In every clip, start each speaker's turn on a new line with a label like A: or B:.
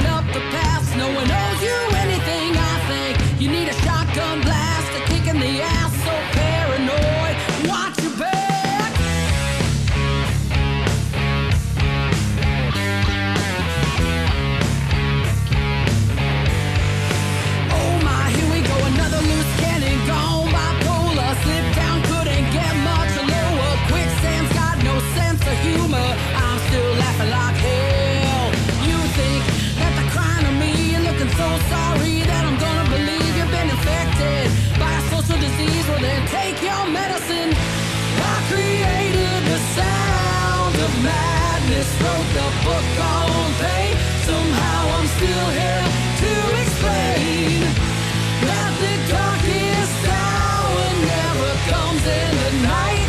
A: bringing up the past. No one owes you anything, I think. You need a shotgun blast, a kick in the ass, so paranoid. Watch your back. Oh my, here we go, another loose cannon gone. Bipolar, slip down, couldn't get much lower. Quicksand's got no sense of humor. I'm still laughing like hell. You think that they're crying to me and looking so sorry that I'm gonna believe you've been infected by a social disease? Well then take your medicine. I created the sound of madness, wrote the book on pain. Somehow I'm still here to explain that the darkest hour never comes in the night.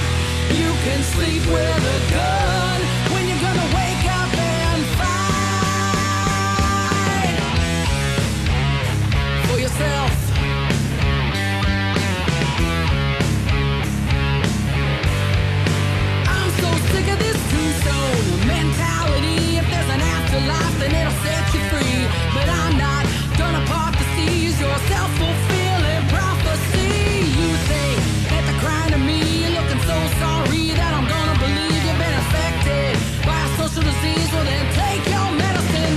A: You can sleep with a gun when you're gonna wake up and fight for yourself. I'm so sick of this tombstone mentality. If there's an afterlife, then it'll set you free. But I'm not gonna part the seas, your self-fulfilling prophecy. You think that they're crying to me, looking so sorry that I'm gonna believe you've been affected by a social disease? Well then take your medicine.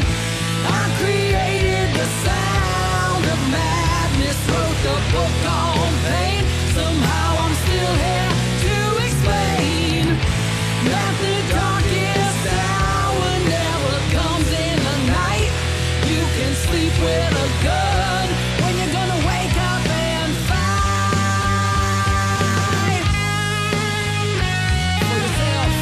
A: I created the sound of madness, wrote the book on pain. Somehow I'm still here to explain that the darkest hour never comes in the night. You can sleep with a gun when you're gonna wake up and fight for yourself.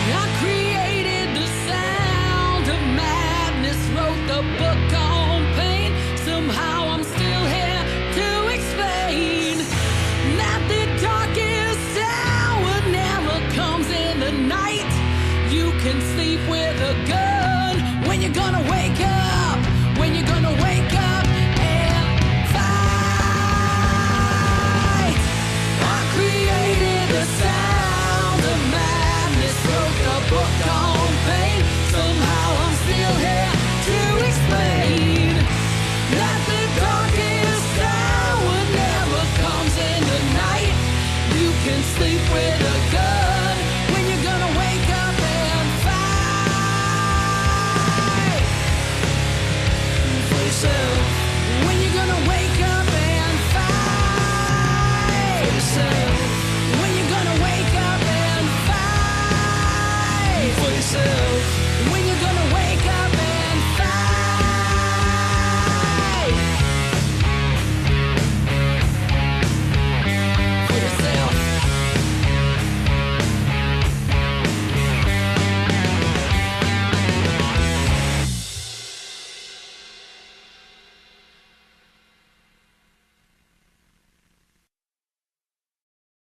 A: I created the sound of madness, wrote the book on pain. Somehow I'm still here to explain that the darkest hour never comes in the night. You can sleep with a gun when you're gonna wake up, when you're gonna wake up